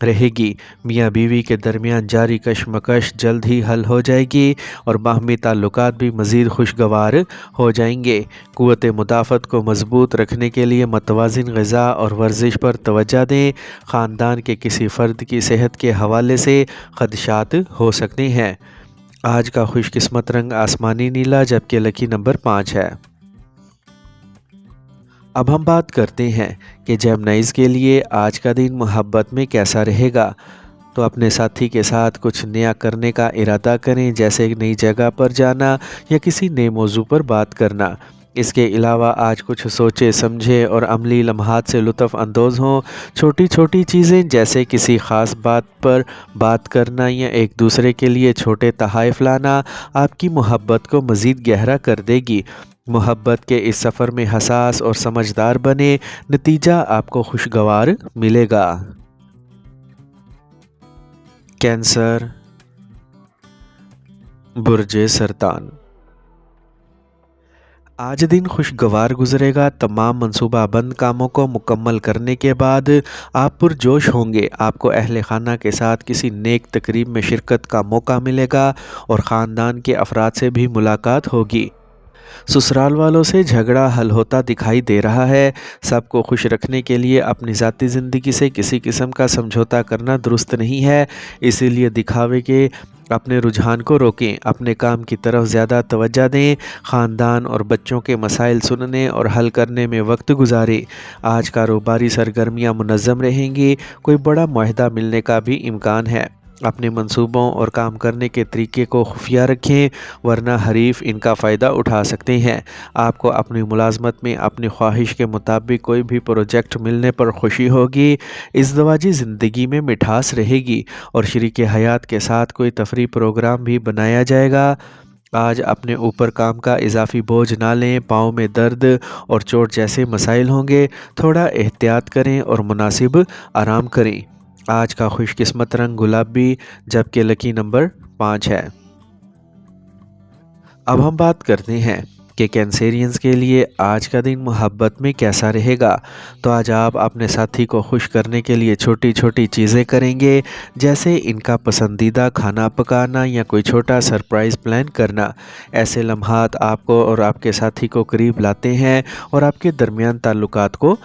رہے گی۔ میاں بیوی کے درمیان جاری کشمکش جلد ہی حل ہو جائے گی اور باہمی تعلقات بھی مزید خوشگوار ہو جائیں گے۔ قوت مدافعت کو مضبوط رکھنے کے لیے متوازن غذا اور ورزش پر توجہ دیں۔ خاندان کے کسی فرد کی صحت کے حوالے سے خدشات ہو سکتے ہیں۔ آج کا خوش قسمت رنگ آسمانی نیلا جبکہ لکی نمبر 5 ہے۔ اب ہم بات کرتے ہیں کہ جیمنائز کے لیے آج کا دن محبت میں کیسا رہے گا۔ تو اپنے ساتھی کے ساتھ کچھ نیا کرنے کا ارادہ کریں، جیسے ایک نئی جگہ پر جانا یا کسی نئے موضوع پر بات کرنا۔ اس کے علاوہ آج کچھ سوچے سمجھے اور عملی لمحات سے لطف اندوز ہوں۔ چھوٹی چھوٹی چیزیں جیسے کسی خاص بات پر بات کرنا یا ایک دوسرے کے لیے چھوٹے تحائف لانا آپ کی محبت کو مزید گہرا کر دے گی۔ محبت کے اس سفر میں حساس اور سمجھدار بنے، نتیجہ آپ کو خوشگوار ملے گا۔ کینسر، برج سرطان۔ آج دن خوشگوار گزرے گا۔ تمام منصوبہ بند کاموں کو مکمل کرنے کے بعد آپ پرجوش ہوں گے۔ آپ کو اہل خانہ کے ساتھ کسی نیک تقریب میں شرکت کا موقع ملے گا اور خاندان کے افراد سے بھی ملاقات ہوگی۔ سسرال والوں سے جھگڑا حل ہوتا دکھائی دے رہا ہے۔ سب کو خوش رکھنے کے لیے اپنی ذاتی زندگی سے کسی قسم کا سمجھوتا کرنا درست نہیں ہے، اسی لیے دکھاوے کے اپنے رجحان کو روکیں۔ اپنے کام کی طرف زیادہ توجہ دیں۔ خاندان اور بچوں کے مسائل سننے اور حل کرنے میں وقت گزاریں۔ آج کاروباری سرگرمیاں منظم رہیں گی۔ کوئی بڑا معاہدہ ملنے کا بھی امکان ہے۔ اپنے منصوبوں اور کام کرنے کے طریقے کو خفیہ رکھیں، ورنہ حریف ان کا فائدہ اٹھا سکتے ہیں۔ آپ کو اپنی ملازمت میں اپنی خواہش کے مطابق کوئی بھی پروجیکٹ ملنے پر خوشی ہوگی۔ ازدواجی زندگی میں مٹھاس رہے گی اور شریک حیات کے ساتھ کوئی تفریح پروگرام بھی بنایا جائے گا۔ آج اپنے اوپر کام کا اضافی بوجھ نہ لیں۔ پاؤں میں درد اور چوٹ جیسے مسائل ہوں گے، تھوڑا احتیاط کریں اور مناسب آرام کریں۔ آج کا خوش قسمت رنگ گلابی جبکہ لکی نمبر 5 ہے۔ اب ہم بات کرتے ہیں کہ کینسیرینز کے لیے آج کا دن محبت میں کیسا رہے گا۔ تو آج آپ اپنے ساتھی کو خوش کرنے کے لیے چھوٹی چھوٹی چیزیں کریں گے، جیسے ان کا پسندیدہ کھانا پکانا یا کوئی چھوٹا سرپرائز پلان کرنا۔ ایسے لمحات آپ کو اور آپ کے ساتھی کو قریب لاتے ہیں اور آپ کے درمیان تعلقات کو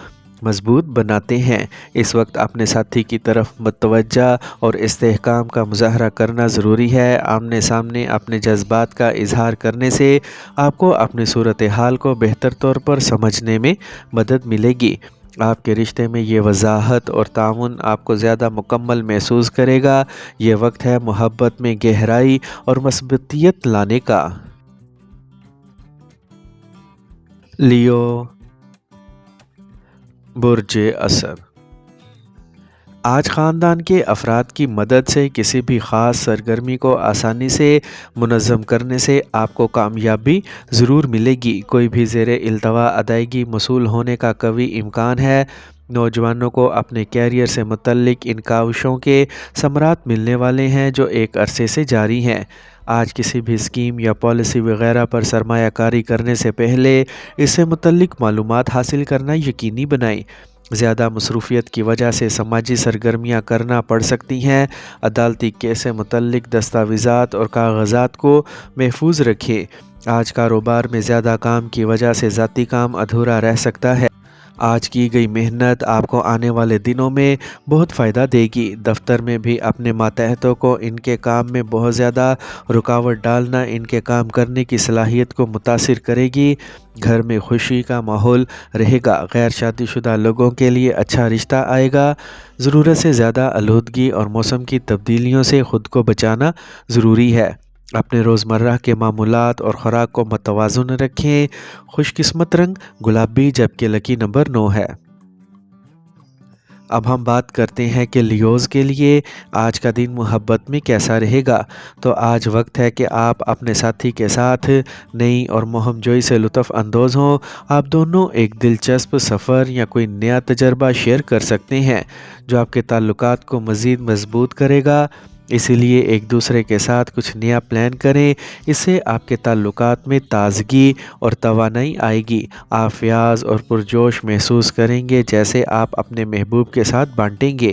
مضبوط بناتے ہیں۔ اس وقت اپنے ساتھی کی طرف متوجہ اور استحکام کا مظاہرہ کرنا ضروری ہے۔ آمنے سامنے اپنے جذبات کا اظہار کرنے سے آپ کو اپنی صورتحال کو بہتر طور پر سمجھنے میں مدد ملے گی۔ آپ کے رشتے میں یہ وضاحت اور تعاون آپ کو زیادہ مکمل محسوس کرے گا۔ یہ وقت ہے محبت میں گہرائی اور مثبتیت لانے کا۔ لیو، برج اسد۔ آج خاندان کے افراد کی مدد سے کسی بھی خاص سرگرمی کو آسانی سے منظم کرنے سے آپ کو کامیابی ضرور ملے گی۔ کوئی بھی زیر التوا ادائیگی موصول ہونے کا قوی امکان ہے۔ نوجوانوں کو اپنے کیریئر سے متعلق ان کاوشوں کے ثمرات ملنے والے ہیں جو ایک عرصے سے جاری ہیں۔ آج کسی بھی اسکیم یا پالیسی وغیرہ پر سرمایہ کاری کرنے سے پہلے اس سے متعلق معلومات حاصل کرنا یقینی بنائیں۔ زیادہ مصروفیت کی وجہ سے سماجی سرگرمیاں کرنا پڑ سکتی ہیں۔ عدالتی کیس سے متعلق دستاویزات اور کاغذات کو محفوظ رکھیں۔ آج کاروبار میں زیادہ کام کی وجہ سے ذاتی کام ادھورا رہ سکتا ہے۔ آج کی گئی محنت آپ کو آنے والے دنوں میں بہت فائدہ دے گی۔ دفتر میں بھی اپنے ماتحتوں کو ان کے کام میں بہت زیادہ رکاوٹ ڈالنا ان کے کام کرنے کی صلاحیت کو متاثر کرے گی۔ گھر میں خوشی کا ماحول رہے گا۔ غیر شادی شدہ لوگوں کے لیے اچھا رشتہ آئے گا۔ ضرورت سے زیادہ آلودگی اور موسم کی تبدیلیوں سے خود کو بچانا ضروری ہے۔ اپنے روزمرہ کے معمولات اور خوراک کو متوازن رکھیں۔ خوش قسمت رنگ گلابی جبکہ لکی نمبر 9 ہے۔ اب ہم بات کرتے ہیں کہ لیوز کے لیے آج کا دن محبت میں کیسا رہے گا۔ تو آج وقت ہے کہ آپ اپنے ساتھی کے ساتھ نئی اور مہم جوئی سے لطف اندوز ہوں۔ آپ دونوں ایک دلچسپ سفر یا کوئی نیا تجربہ شیئر کر سکتے ہیں جو آپ کے تعلقات کو مزید مضبوط کرے گا۔ اسی لیے ایک دوسرے کے ساتھ کچھ نیا پلان کریں، اس سے آپ کے تعلقات میں تازگی اور توانائی آئے گی۔ آپ فیاض اور پرجوش محسوس کریں گے جیسے آپ اپنے محبوب کے ساتھ بانٹیں گے۔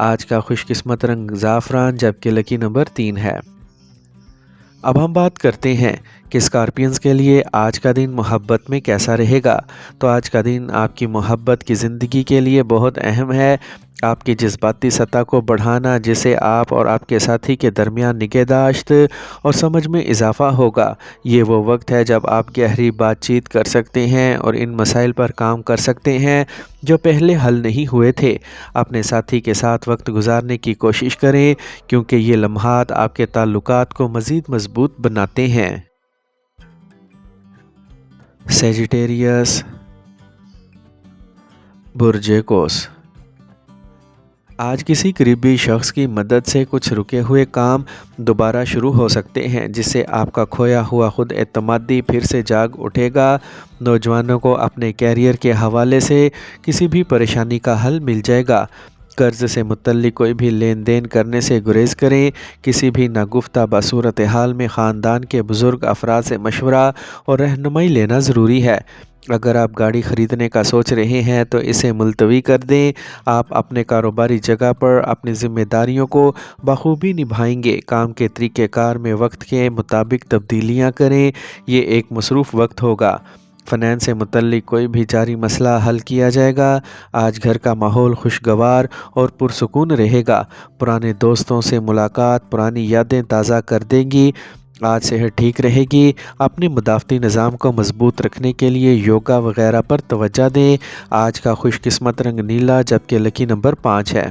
آج کا خوش قسمت رنگ زعفران جبکہ لکی نمبر 3 ہے۔ اب ہم بات کرتے ہیں کہ اسکارپینز کے لیے آج کا دن محبت میں کیسا رہے گا۔ تو آج کا دن آپ کی محبت کی زندگی کے لیے بہت اہم ہے۔ آپ کی جذباتی سطح کو بڑھانا، جسے آپ اور آپ کے ساتھی کے درمیان نگہداشت اور سمجھ میں اضافہ ہوگا۔ یہ وہ وقت ہے جب آپ گہری بات چیت کر سکتے ہیں اور ان مسائل پر کام کر سکتے ہیں جو پہلے حل نہیں ہوئے تھے۔ اپنے ساتھی کے ساتھ وقت گزارنے کی کوشش کریں کیونکہ یہ لمحات آپ کے تعلقات کو مزید مضبوط بناتے ہیں۔ سیجیٹیریس، برج قوس۔ آج کسی قریبی شخص کی مدد سے کچھ رکے ہوئے کام دوبارہ شروع ہو سکتے ہیں، جس سے آپ کا کھویا ہوا خود اعتمادی پھر سے جاگ اٹھے گا۔ نوجوانوں کو اپنے کیریئر کے حوالے سے کسی بھی پریشانی کا حل مل جائے گا۔ قرض سے متعلق کوئی بھی لین دین کرنے سے گریز کریں۔ کسی بھی ناگفتہ صورتحال میں خاندان کے بزرگ افراد سے مشورہ اور رہنمائی لینا ضروری ہے۔ اگر آپ گاڑی خریدنے کا سوچ رہے ہیں تو اسے ملتوی کر دیں۔ آپ اپنے کاروباری جگہ پر اپنی ذمہ داریوں کو بخوبی نبھائیں گے۔ کام کے طریقہ کار میں وقت کے مطابق تبدیلیاں کریں۔ یہ ایک مصروف وقت ہوگا۔ فنانس سے متعلق کوئی بھی جاری مسئلہ حل کیا جائے گا۔ آج گھر کا ماحول خوشگوار اور پرسکون رہے گا۔ پرانے دوستوں سے ملاقات پرانی یادیں تازہ کر دے گی۔ آج صحت ٹھیک رہے گی۔ اپنے مدافعتی نظام کو مضبوط رکھنے کے لیے یوگا وغیرہ پر توجہ دیں۔ آج کا خوش قسمت رنگ نیلا جبکہ لکی نمبر 5 ہے۔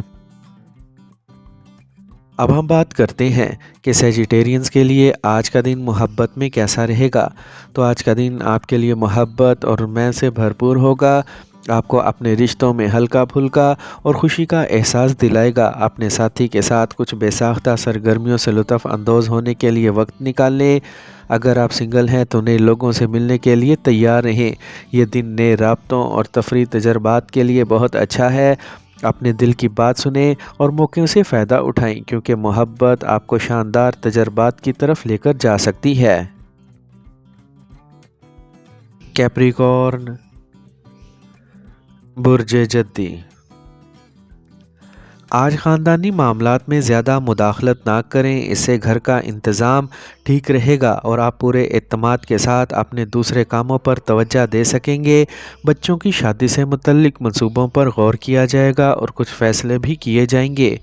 اب ہم بات کرتے ہیں کہ سیجیٹیرینز کے لیے آج کا دن محبت میں کیسا رہے گا۔ تو آج کا دن آپ کے لیے محبت اور رومانس سے بھرپور ہوگا۔ آپ کو اپنے رشتوں میں ہلکا پھلکا اور خوشی کا احساس دلائے گا۔ اپنے ساتھی کے ساتھ کچھ بے ساختہ سرگرمیوں سے لطف اندوز ہونے کے لیے وقت نکالیں۔ اگر آپ سنگل ہیں تو نئے لوگوں سے ملنے کے لیے تیار رہیں۔ یہ دن نئے رابطوں اور تفریحی تجربات کے لیے بہت اچھا ہے۔ اپنے دل کی بات سنیں اور موقعوں سے فائدہ اٹھائیں کیونکہ محبت آپ کو شاندار تجربات کی طرف لے کر جا سکتی ہے۔ کیپریکارن، برج جدی۔ آج خاندانی معاملات میں زیادہ مداخلت نہ کریں، اس سے گھر کا انتظام ٹھیک رہے گا اور آپ پورے اعتماد کے ساتھ اپنے دوسرے کاموں پر توجہ دے سکیں گے۔ بچوں کی شادی سے متعلق منصوبوں پر غور کیا جائے گا اور کچھ فیصلے بھی کیے جائیں گے۔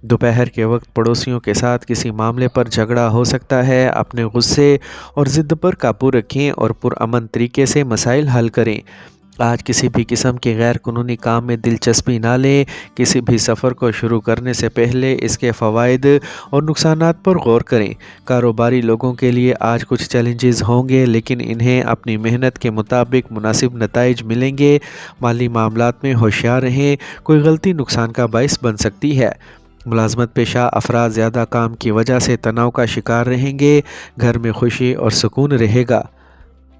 دوپہر کے وقت پڑوسیوں کے ساتھ کسی معاملے پر جھگڑا ہو سکتا ہے۔ اپنے غصے اور ضد پر قابو رکھیں اور پرامن طریقے سے مسائل حل کریں۔ آج کسی بھی قسم کے غیر قانونی کام میں دلچسپی نہ لیں۔ کسی بھی سفر کو شروع کرنے سے پہلے اس کے فوائد اور نقصانات پر غور کریں۔ کاروباری لوگوں کے لیے آج کچھ چیلنجز ہوں گے لیکن انہیں اپنی محنت کے مطابق مناسب نتائج ملیں گے۔ مالی معاملات میں ہوشیار رہیں، کوئی غلطی نقصان کا باعث بن سکتی ہے۔ ملازمت پیشہ افراد زیادہ کام کی وجہ سے تناؤ کا شکار رہیں گے۔ گھر میں خوشی اور سکون رہے گا۔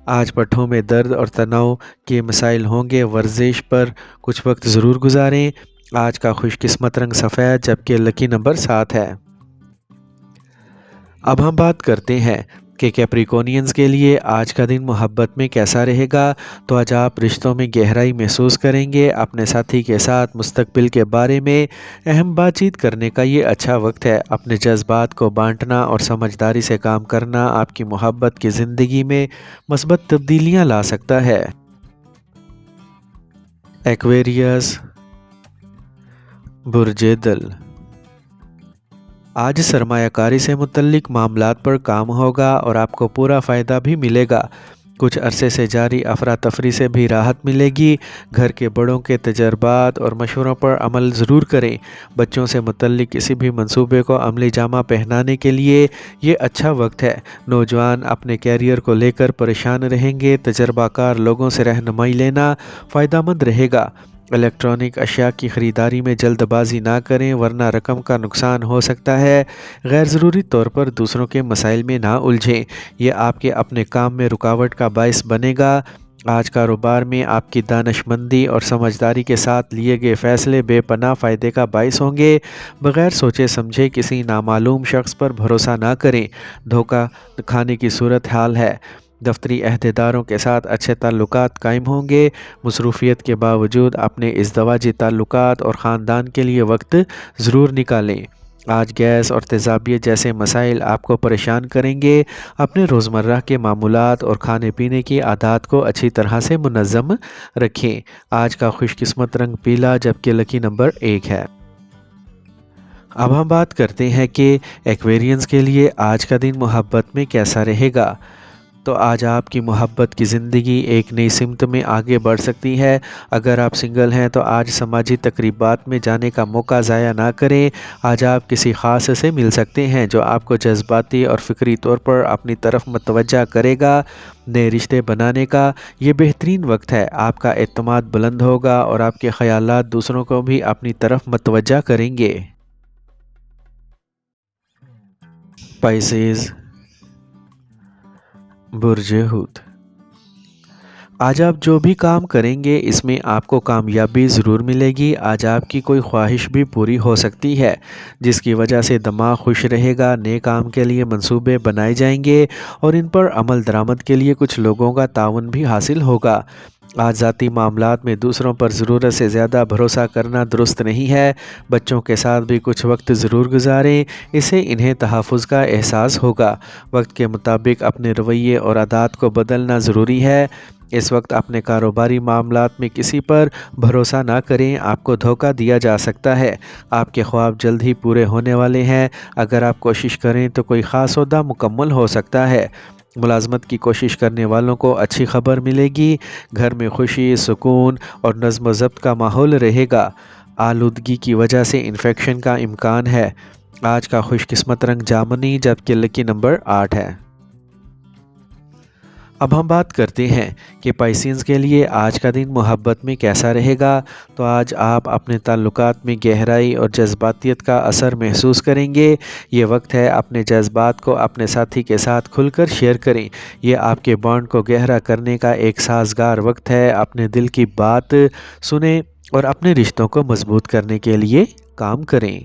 آج پٹھوں میں درد اور تناؤ کے مسائل ہوں گے۔ ورزش پر کچھ وقت ضرور گزاریں۔ آج کا خوش قسمت رنگ سفید جبکہ لکی نمبر 7 ہے۔ اب ہم بات کرتے ہیں کہ کیپریکونینز کے لیے آج کا دن محبت میں کیسا رہے گا۔ تو آج آپ رشتوں میں گہرائی محسوس کریں گے۔ اپنے ساتھی کے ساتھ مستقبل کے بارے میں اہم بات چیت کرنے کا یہ اچھا وقت ہے۔ اپنے جذبات کو بانٹنا اور سمجھداری سے کام کرنا آپ کی محبت کی زندگی میں مثبت تبدیلیاں لا سکتا ہے۔ ایکویریس، برج دل۔ آج سرمایہ کاری سے متعلق معاملات پر کام ہوگا اور آپ کو پورا فائدہ بھی ملے گا۔ کچھ عرصے سے جاری افراتفری سے بھی راحت ملے گی۔ گھر کے بڑوں کے تجربات اور مشوروں پر عمل ضرور کریں۔ بچوں سے متعلق کسی بھی منصوبے کو عملی جامہ پہنانے کے لیے یہ اچھا وقت ہے۔ نوجوان اپنے کیریئر کو لے کر پریشان رہیں گے۔ تجربہ کار لوگوں سے رہنمائی لینا فائدہ مند رہے گا۔ الیکٹرانک اشیاء کی خریداری میں جلد بازی نہ کریں ورنہ رقم کا نقصان ہو سکتا ہے۔ غیر ضروری طور پر دوسروں کے مسائل میں نہ الجھیں، یہ آپ کے اپنے کام میں رکاوٹ کا باعث بنے گا۔ آج کاروبار میں آپ کی دانش مندی اور سمجھداری کے ساتھ لیے گئے فیصلے بے پناہ فائدے کا باعث ہوں گے۔ بغیر سوچے سمجھے کسی نامعلوم شخص پر بھروسہ نہ کریں، دھوکہ کھانے کی صورت حال ہے۔ دفتری عہدیداروں کے ساتھ اچھے تعلقات قائم ہوں گے۔ مصروفیت کے باوجود اپنے ازدواجی تعلقات اور خاندان کے لیے وقت ضرور نکالیں۔ آج گیس اور تیزابیت جیسے مسائل آپ کو پریشان کریں گے۔ اپنے روزمرہ کے معمولات اور کھانے پینے کی عادات کو اچھی طرح سے منظم رکھیں۔ آج کا خوش قسمت رنگ پیلا جبکہ لکی نمبر 1 ہے۔ اب ہم بات کرتے ہیں کہ ایکویرینس کے لیے آج کا دن محبت میں کیسا رہے گا۔ تو آج آپ کی محبت کی زندگی ایک نئی سمت میں آگے بڑھ سکتی ہے۔ اگر آپ سنگل ہیں تو آج سماجی تقریبات میں جانے کا موقع ضائع نہ کریں۔ آج آپ کسی خاص سے مل سکتے ہیں جو آپ کو جذباتی اور فکری طور پر اپنی طرف متوجہ کرے گا۔ نئے رشتے بنانے کا یہ بہترین وقت ہے۔ آپ کا اعتماد بلند ہوگا اور آپ کے خیالات دوسروں کو بھی اپنی طرف متوجہ کریں گے۔ پائسیز، برج حوت۔ آج آپ جو بھی کام کریں گے اس میں آپ کو کامیابی ضرور ملے گی۔ آج آپ کی کوئی خواہش بھی پوری ہو سکتی ہے جس کی وجہ سے دماغ خوش رہے گا۔ نئے کام کے لیے منصوبے بنائے جائیں گے اور ان پر عمل درآمد کے لیے کچھ لوگوں کا تعاون بھی حاصل ہوگا۔ آج ذاتی معاملات میں دوسروں پر ضرورت سے زیادہ بھروسہ کرنا درست نہیں ہے۔ بچوں کے ساتھ بھی کچھ وقت ضرور گزاریں، اس سے انہیں تحفظ کا احساس ہوگا۔ وقت کے مطابق اپنے رویے اور عادات کو بدلنا ضروری ہے۔ اس وقت اپنے کاروباری معاملات میں کسی پر بھروسہ نہ کریں، آپ کو دھوکہ دیا جا سکتا ہے۔ آپ کے خواب جلد ہی پورے ہونے والے ہیں۔ اگر آپ کوشش کریں تو کوئی خاص عہدہ مکمل ہو سکتا ہے۔ ملازمت کی کوشش کرنے والوں کو اچھی خبر ملے گی۔ گھر میں خوشی، سکون اور نظم و ضبط کا ماحول رہے گا۔ آلودگی کی وجہ سے انفیکشن کا امکان ہے۔ آج کا خوش قسمت رنگ جامنی جبکہ لکی نمبر 8 ہے۔ اب ہم بات کرتے ہیں کہ پائسینز کے لیے آج کا دن محبت میں کیسا رہے گا۔ تو آج آپ اپنے تعلقات میں گہرائی اور جذباتیت کا اثر محسوس کریں گے۔ یہ وقت ہے اپنے جذبات کو اپنے ساتھی کے ساتھ کھل کر شیئر کریں۔ یہ آپ کے بانڈ کو گہرا کرنے کا ایک سازگار وقت ہے۔ اپنے دل کی بات سنیں اور اپنے رشتوں کو مضبوط کرنے کے لیے کام کریں۔